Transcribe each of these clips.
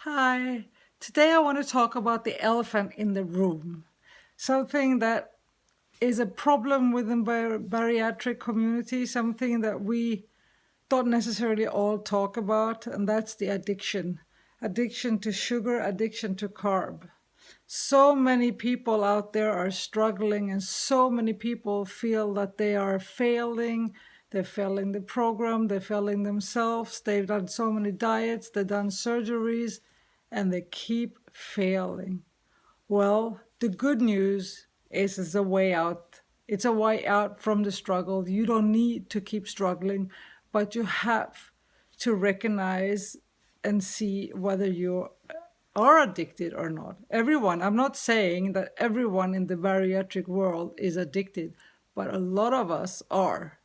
Hi, today I want to talk about the elephant in the room, something that is a problem within bariatric community, something that we don't necessarily all talk about, and that's the addiction. Addiction to sugar, addiction to carb. So many people out there are struggling, and so many people feel that they are failing. They're failing the program, they're failing themselves. They've done so many diets, they've done surgeries, and they keep failing. Well, the good news is it's a way out. It's a way out from the struggle. You don't need to keep struggling, but you have to recognize and see whether you are addicted or not. Everyone, I'm not saying that everyone in the bariatric world is addicted, but a lot of us are.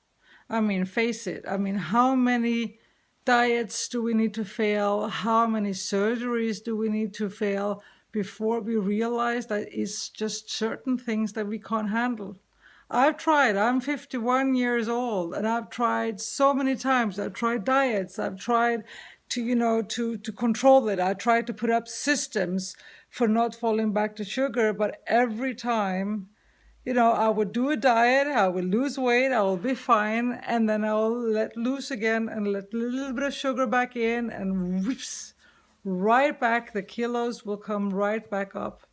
I mean, face it. I mean, how many diets do we need to fail? How many surgeries do we need to fail before we realize that it's just certain things that we can't handle? I've tried. I'm 51 years old, and I've tried so many times. I've tried diets. I've tried to control it. I tried to put up systems for not falling back to sugar, but every time, I would do a diet, I would lose weight, I will be fine, and then I'll let loose again and let a little bit of sugar back in, and whoops, right back, the kilos will come right back up.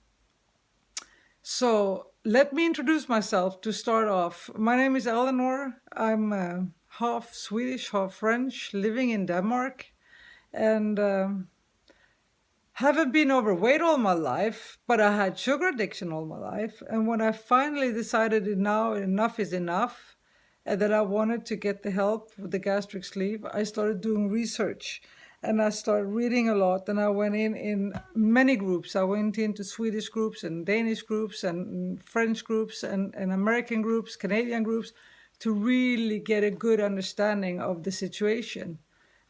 So let me introduce myself to start off. My name is Eleanor. I'm half Swedish, half French, living in Denmark, and haven't been overweight all my life, but I had sugar addiction all my life. And when I finally decided that now enough is enough, and that I wanted to get the help with the gastric sleeve, I started doing research, and I started reading a lot, and I went in many groups. I went into Swedish groups and Danish groups and French groups and American groups, Canadian groups, to really get a good understanding of the situation.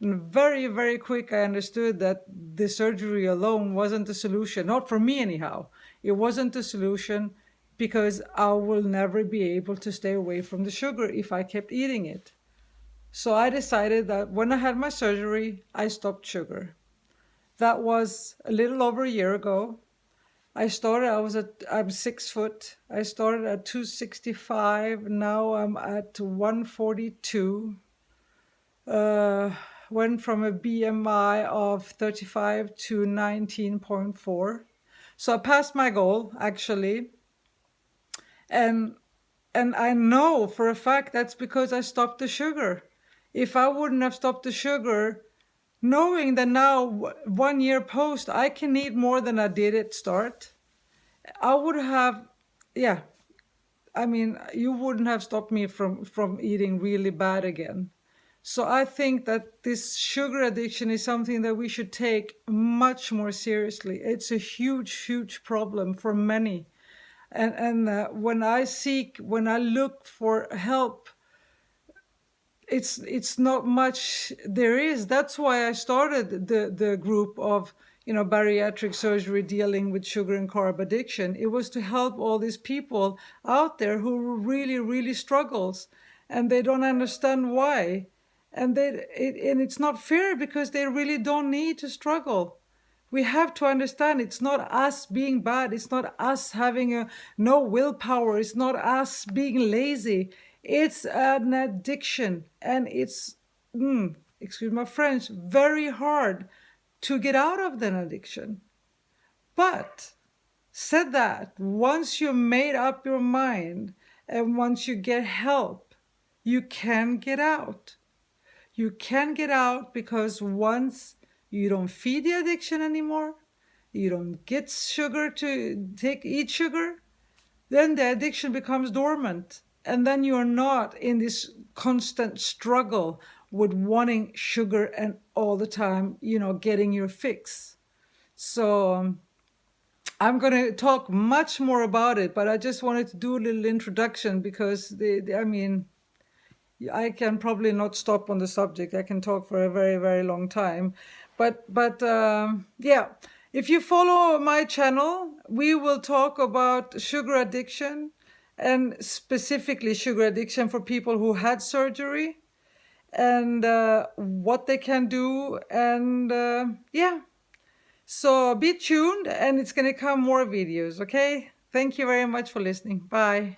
And very, very quick, I understood that the surgery alone wasn't the solution, not for me anyhow. It wasn't the solution because I will never be able to stay away from the sugar if I kept eating it. So I decided that when I had my surgery, I stopped sugar. That was a little over a year ago. I'm 6 foot. I started at 265. Now I'm at 142. Went from a BMI of 35 to 19.4. So I passed my goal, actually. And I know for a fact that's because I stopped the sugar. If I wouldn't have stopped the sugar, knowing that now 1 year post, I can eat more than I did at start, I would have, yeah, I mean, you wouldn't have stopped me from eating really bad again. So I think that this sugar addiction is something that we should take much more seriously. It's a huge, huge problem for many. And when I look for help, it's not much there is. That's why I started the group of bariatric surgery dealing with sugar and carb addiction. It was to help all these people out there who really, really struggles, and they don't understand why. And it's not fair because they really don't need to struggle. We have to understand it's not us being bad. It's not us having no willpower. It's not us being lazy. It's an addiction, and it's, excuse my French, very hard to get out of an addiction. But said that, once you made up your mind and once you get help, you can get out. You can get out because once you don't feed the addiction anymore, you don't get sugar to eat sugar, then the addiction becomes dormant. And then you're not in this constant struggle with wanting sugar and all the time, getting your fix. So I'm going to talk much more about it, but I just wanted to do a little introduction because, I can probably not stop on the subject. I can talk for a very, very long time. But yeah, if you follow my channel, we will talk about sugar addiction, and specifically sugar addiction for people who had surgery, and what they can do. And yeah, So be tuned, and it's going to come more videos, okay? Thank you very much for listening. Bye.